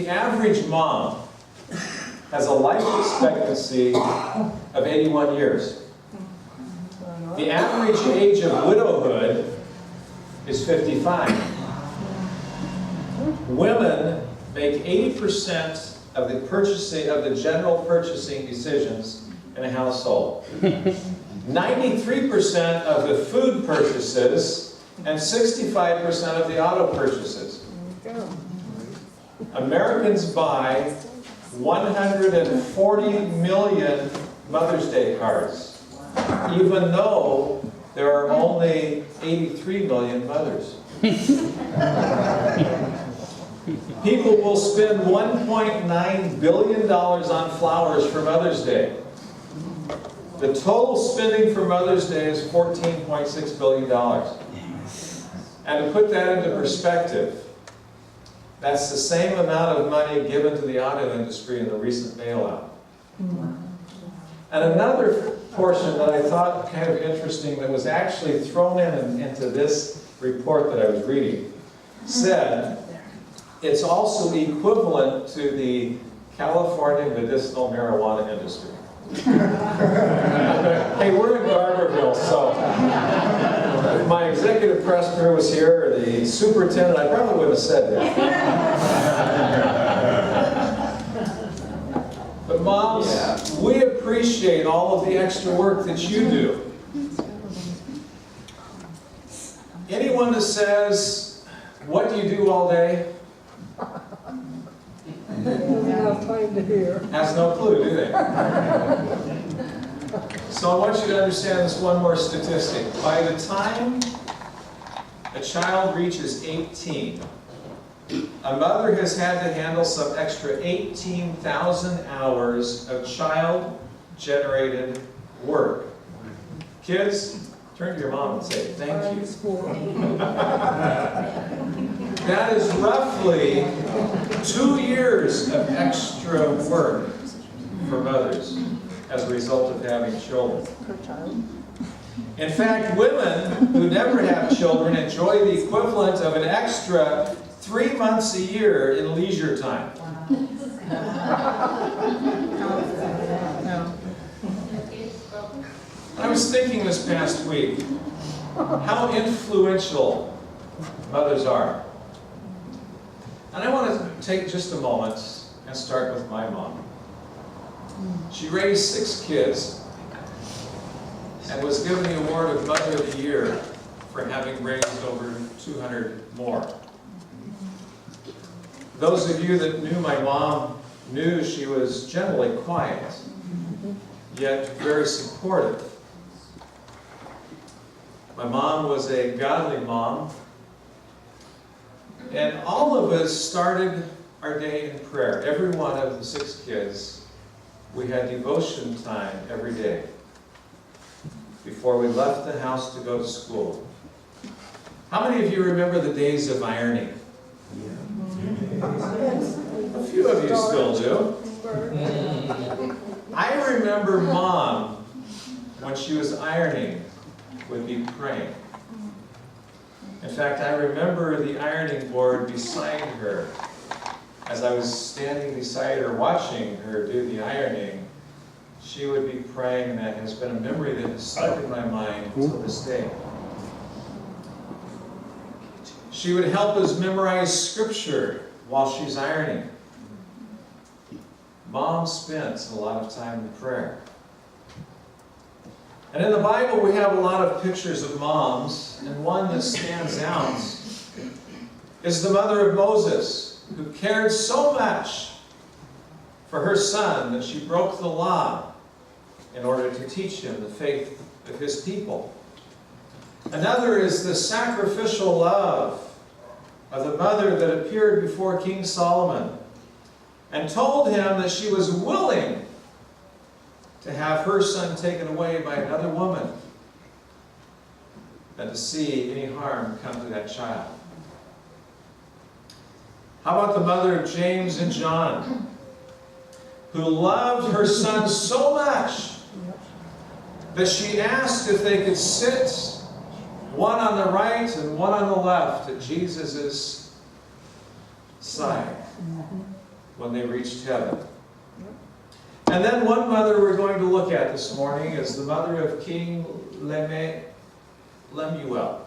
the average mom has a life expectancy of 81 years. The average age of widowhood is 55. Women make 80% of the purchasing, of the general purchasing decisions in a household. 93% of the food purchases and 65% of the auto purchases. Americans buy 140 million Mother's Day cards, even though there are only 83 million mothers. People will spend $1.9 billion on flowers for Mother's Day. The total spending for Mother's Day is $14.6 billion. And to put that into perspective, that's the same amount of money given to the auto industry in the recent bailout. And another portion that I thought kind of interesting that was actually thrown into this report that I was reading said it's also equivalent to the California medicinal marijuana industry. Hey, we're in Garberville, so if my executive press crew was here, or the superintendent, I probably wouldn't have said that. But moms, we appreciate all of the extra work that you do. Anyone that says, "What do you do all day?" has no clue, do they? So I want you to understand this one more statistic. By the time a child reaches 18, a mother has had to handle some extra 18,000 hours of child-generated work. Kids, turn to your mom and say, "Thank you." That is roughly 2 years of extra work for mothers as a result of having children. In fact, women who never have children enjoy the equivalent of an extra 3 months a year in leisure time. I was thinking this past week how influential mothers are. And I want to take just a moment and start with my mom. She raised 6 kids and was given the award of Mother of the Year for having raised over 200 more. Those of you that knew my mom knew she was generally quiet, yet very supportive. My mom was a godly mom, and all of us started our day in prayer. Every one of the 6 kids, we had devotion time every day before we left the house to go to school. How many of you remember the days of ironing? A few of you still do. I remember Mom, when she was ironing, would be praying. In fact, I remember the ironing board beside her. As I was standing beside her watching her do the ironing, she would be praying, and that has been a memory that has stuck in my mind until this day. She would help us memorize scripture while she's ironing. Mom spent a lot of time in prayer. And in the Bible, we have a lot of pictures of moms, and one that stands out is the mother of Moses, who cared so much for her son that she broke the law in order to teach him the faith of his people. Another is the sacrificial love of the mother that appeared before King Solomon and told him that she was willing to have her son taken away by another woman than to see any harm come to that child. How about the mother of James and John, who loved her son so much that she asked if they could sit one on the right and one on the left at Jesus' side. when they reached heaven. And then one mother we're going to look at this morning is the mother of King Lemuel.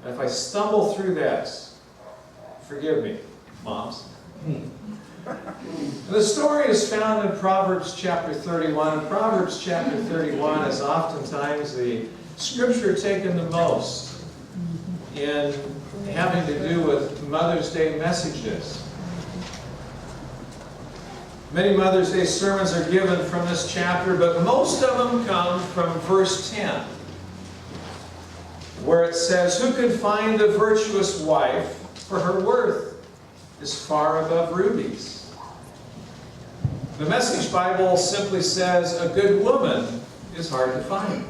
And if I stumble through that, forgive me, moms. The story is found in Proverbs chapter 31. And Proverbs chapter 31 is oftentimes the scripture taken the most in having to do with Mother's Day messages. Many Mother's Day sermons are given from this chapter, but most of them come from verse 10, where it says, "Who can find a virtuous wife? For her worth is far above rubies." The Message Bible simply says, "A good woman is hard to find."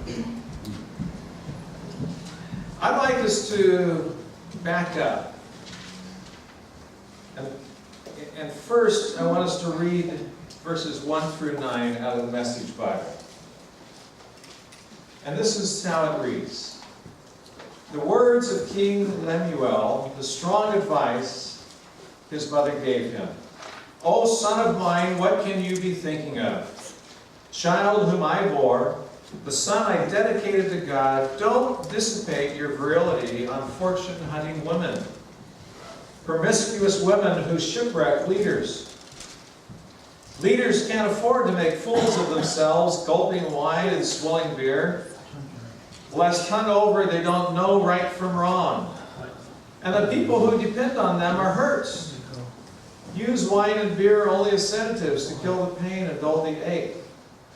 I'd like us to back up. And first, I want us to read verses 1 through 9 out of the Message Bible. And this is how it reads. The words of King Lemuel, the strong advice his mother gave him. "O son of mine, what can you be thinking of? Child whom I bore, the son I dedicated to God, don't dissipate your virility on fortune-hunting women, promiscuous women who shipwreck leaders. Leaders can't afford to make fools of themselves, gulping wine and swilling beer. Lest hungover, they don't know right from wrong. And the people who depend on them are hurt. Use wine and beer only as sedatives to kill the pain and dull the ache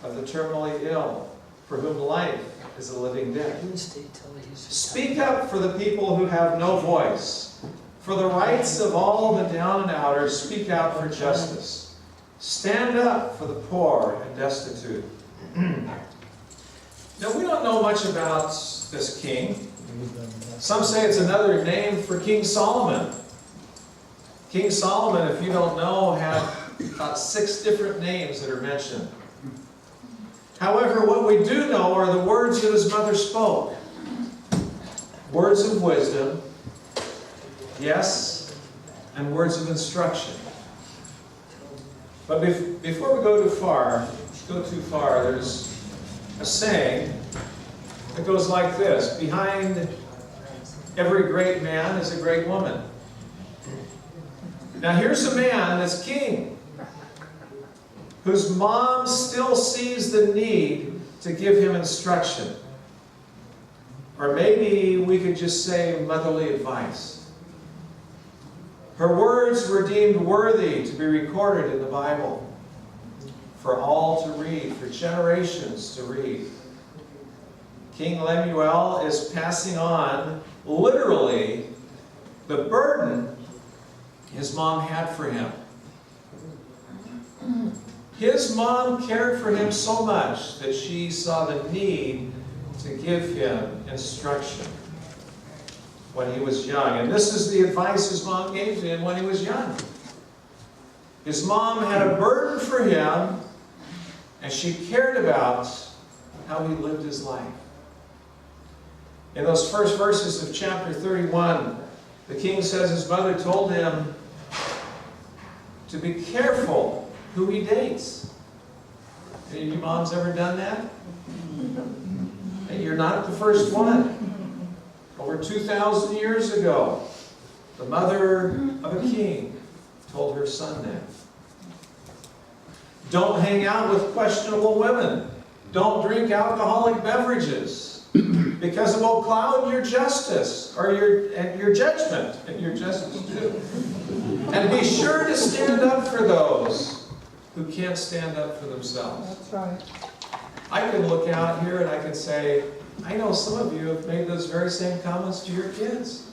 of the terminally ill, for whom life is a living death. Speak up for the people who have no voice. For the rights of all the down and outers, speak out for justice. Stand up for the poor and destitute." Now, we don't know much about this king. Some say it's another name for King Solomon. King Solomon, if you don't know, had about 6 different names that are mentioned. However, what we do know are the words that his mother spoke. Words of wisdom, yes, and words of instruction. But before we go too far, there's a saying that goes like this: behind every great man is a great woman. Now here's a man that's king, whose mom still sees the need to give him instruction. Or maybe we could just say motherly advice. Her words were deemed worthy to be recorded in the Bible for all to read, for generations to read. King Lemuel is passing on, literally, the burden his mom had for him. His mom cared for him so much that she saw the need to give him instruction when he was young. And this is the advice his mom gave to him when he was young. His mom had a burden for him, and she cared about how he lived his life. In those first verses of chapter 31, the king says his mother told him to be careful who he dates. Any of you moms ever done that? Hey, you're not the first one. Over 2,000 years ago, the mother of a king told her son that. Don't hang out with questionable women. Don't drink alcoholic beverages, because it will cloud your justice, or your judgment, and your justice too. And be sure to stand up for those who can't stand up for themselves. That's right. I can look out here and I can say, I know some of you have made those very same comments to your kids.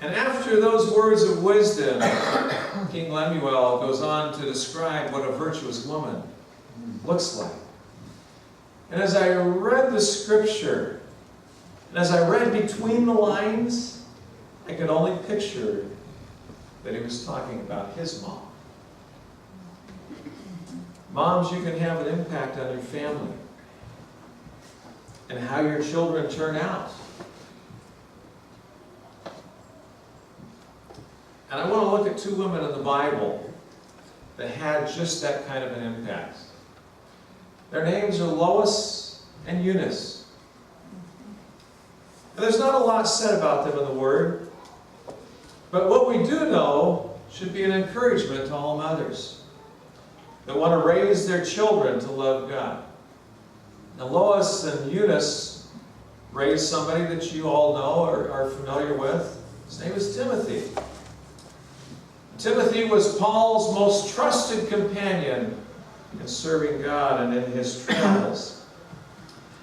And after those words of wisdom, King Lemuel goes on to describe what a virtuous woman looks like. And as I read the scripture, and as I read between the lines, I could only picture that he was talking about his mom. Moms, you can have an impact on your family and how your children turn out. And I want to look at two women in the Bible that had just that kind of an impact. Their names are Lois and Eunice. And there's not a lot said about them in the Word, but what we do know should be an encouragement to all mothers that want to raise their children to love God. Now, Lois and Eunice raised somebody that you all know or are familiar with. His name is Timothy. Timothy was Paul's most trusted companion in serving God and in his travels.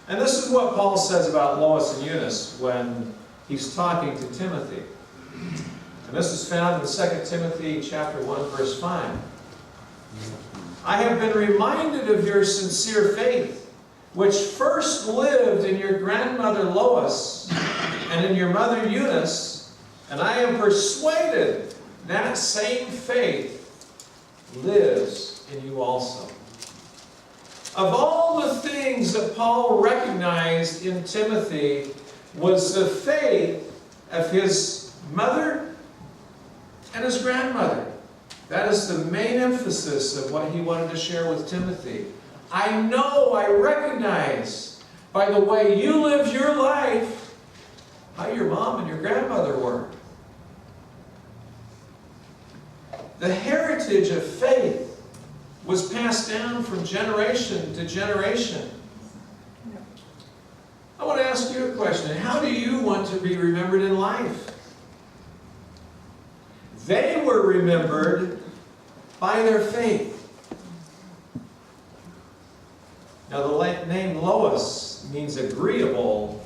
And this is what Paul says about Lois and Eunice when he's talking to Timothy. And this is found in 2 Timothy chapter 1, verse 5. I have been reminded of your sincere faith, which first lived in your grandmother Lois and in your mother Eunice, and I am persuaded that same faith lives in you also. Of all the things that Paul recognized in Timothy was the faith of his mother and his grandmother. That is the main emphasis of what he wanted to share with Timothy. I know, I recognize by the way you lived your life how your mom and your grandmother were. The heritage of faith was passed down from generation to generation. I want to ask you a question. How do you want to be remembered in life? They were remembered by their faith. Now, the name Lois means agreeable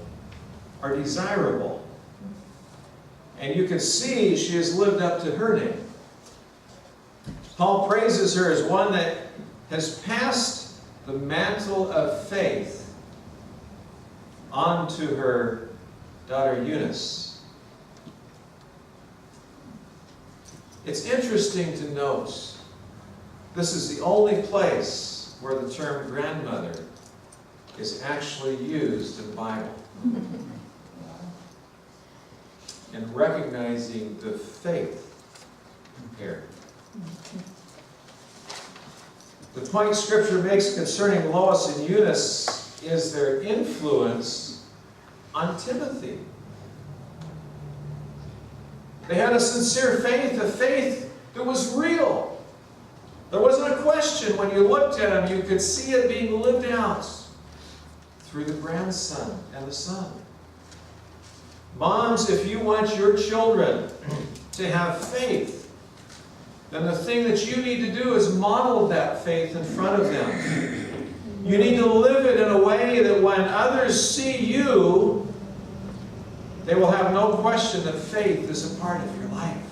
or desirable. And you can see she has lived up to her name. Paul praises her as one that has passed the mantle of faith on to her daughter Eunice. It's interesting to note this is the only place where the term grandmother is actually used in the Bible. And recognizing the faith here. The point Scripture makes concerning Lois and Eunice is their influence on Timothy. They had a sincere faith, a faith that was real. There wasn't a question when you looked at them, you could see it being lived out through the grandson and the son. Moms, if you want your children to have faith, then the thing that you need to do is model that faith in front of them. You need to live it in a way that when others see you, they will have no question that faith is a part of your life.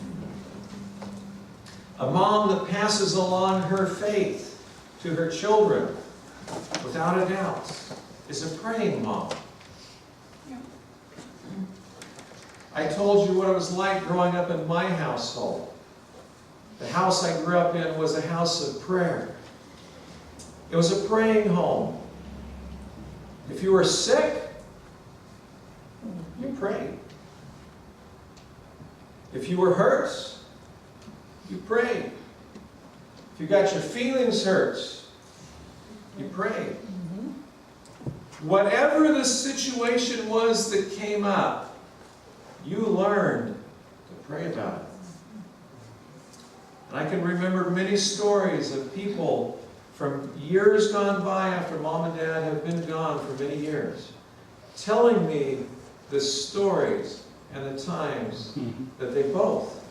A mom that passes along her faith to her children, without a doubt, is a praying mom. I told you what it was like growing up in my household. The house I grew up in was a house of prayer. It was a praying home. If you were sick, you prayed. If you were hurt, you prayed. If you got your feelings hurt, you prayed. Whatever the situation was that came up, you learned to pray about it. And I can remember many stories of people from years gone by after Mom and Dad have been gone for many years, telling me the stories and the times that they both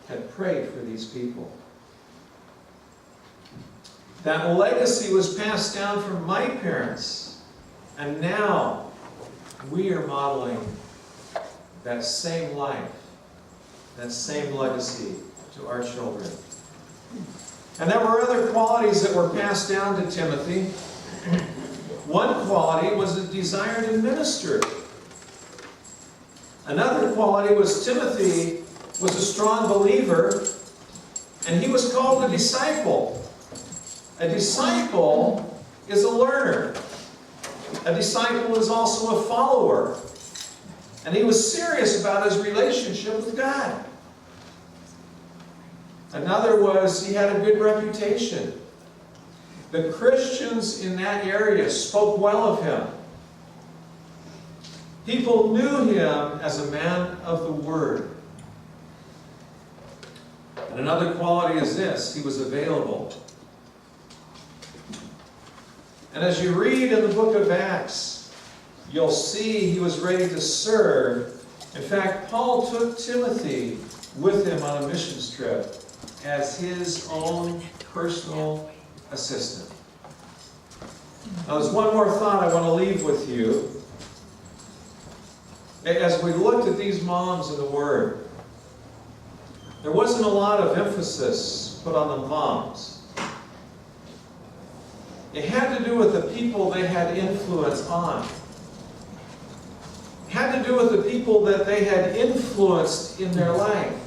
had prayed for these people. That legacy was passed down from my parents, and now we are modeling that same life, that same legacy to our children. And there were other qualities that were passed down to Timothy. One quality was a desire to minister. Another quality was Timothy was a strong believer, and he was called a disciple. A disciple is a learner. A disciple is also a follower. And he was serious about his relationship with God. Another was he had a good reputation. The Christians in that area spoke well of him. People knew him as a man of the Word. And another quality is this: he was available. And as you read in the book of Acts, you'll see he was ready to serve. In fact, Paul took Timothy with him on a missions trip as his own personal assistant. Now, there's one more thought I want to leave with you. As we looked at these moms in the Word, there wasn't a lot of emphasis put on the moms. It had to do with the people they had influence on. It had to do with the people that they had influenced in their life.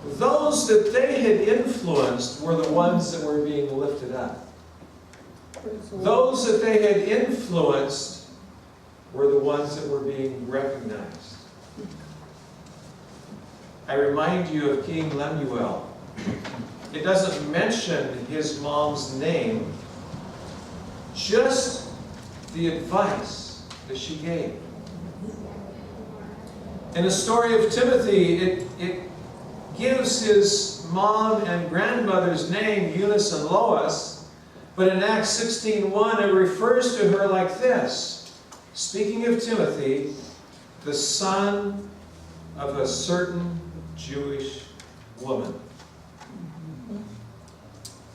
Those that they had influenced were the ones that were being lifted up. Those that they had influenced were the ones that were being recognized. I remind you of King Lemuel. It doesn't mention his mom's name, just the advice that she gave. In the story of Timothy, it gives his mom and grandmother's name, Eunice and Lois, but in Acts 16:1 it refers to her like this, speaking of Timothy, the son of a certain Jewish woman.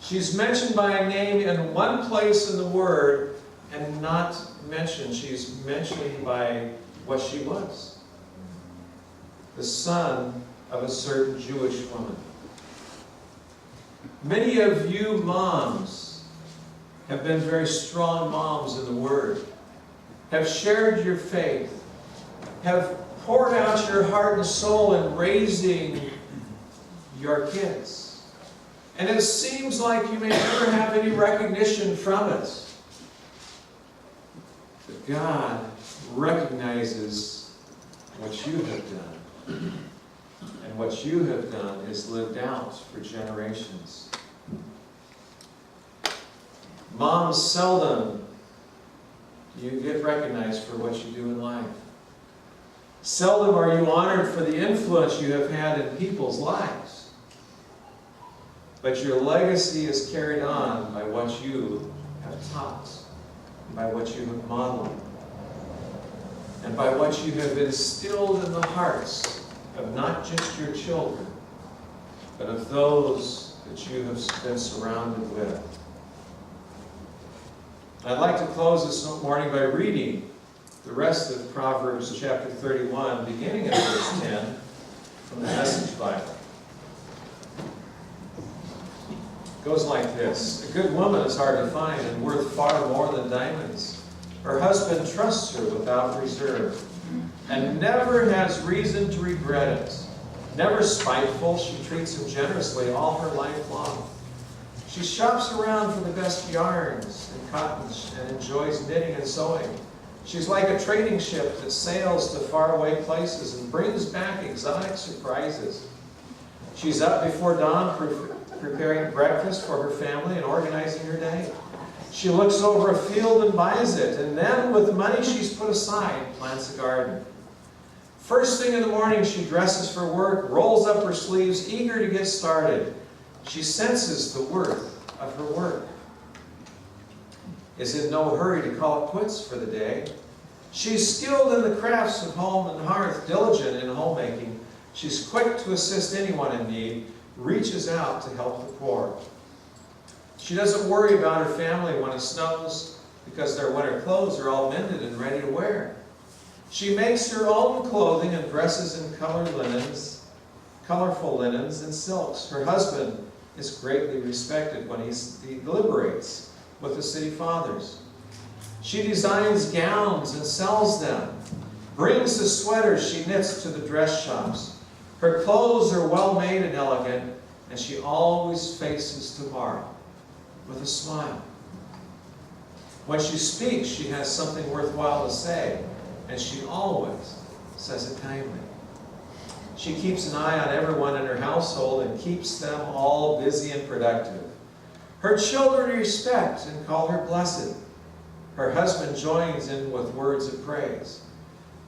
She's mentioned by name in one place in the Word and not mentioned. She's mentioned by what she was. The son of a certain Jewish woman. Many of you moms have been very strong moms in the Word, have shared your faith, have poured out your heart and soul in raising your kids. And it seems like you may never have any recognition from it. But God recognizes what you have done. And what you have done is lived out for generations. Moms, seldom do you get recognized for what you do in life. Seldom are you honored for the influence you have had in people's lives. But your legacy is carried on by what you have taught, by what you have modeled, and by what you have instilled in the hearts of not just your children, but of those that you have been surrounded with. I'd like to close this morning by reading the rest of Proverbs chapter 31, beginning at verse 10, from the Message Bible. It goes like this: a good woman is hard to find and worth far more than diamonds. Her husband trusts her without reserve and never has reason to regret it. Never spiteful, she treats him generously all her life long. She shops around for the best yarns and cottons and enjoys knitting and sewing. She's like a trading ship that sails to faraway places and brings back exotic surprises. She's up before dawn preparing breakfast for her family and organizing her day. She looks over a field and buys it, and then with money she's put aside, plants a garden. First thing in the morning she dresses for work, rolls up her sleeves, eager to get started. She senses the worth of her work, is in no hurry to call it quits for the day. She's skilled in the crafts of home and hearth, diligent in homemaking. She's quick to assist anyone in need, reaches out to help the poor. She doesn't worry about her family when it snows because their winter clothes are all mended and ready to wear. She makes her own clothing and dresses in colorful linens and silks. Her husband is greatly respected when he deliberates with the city fathers. She designs gowns and sells them, brings the sweaters she knits to the dress shops. Her clothes are well made and elegant, and she always faces tomorrow with a smile. When she speaks, she has something worthwhile to say, and she always says it kindly. She keeps an eye on everyone in her household and keeps them all busy and productive. Her children respect and call her blessed. Her husband joins in with words of praise.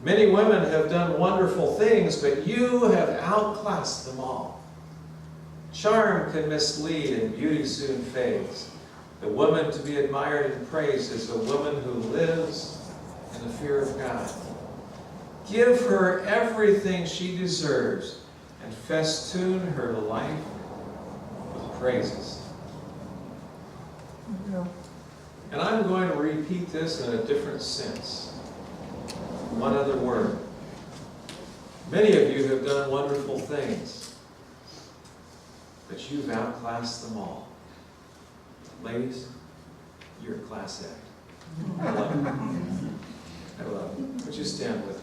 Many women have done wonderful things, but you have outclassed them all. Charm can mislead and beauty soon fades. The woman to be admired and praised is a woman who lives in the fear of God. Give her everything she deserves and festoon her life with praises. And I'm going to repeat this in a different sense. One other word. Many of you have done wonderful things, but you've outclassed them all. Ladies, you're a class act. I love you. I love you. Would you stand with me?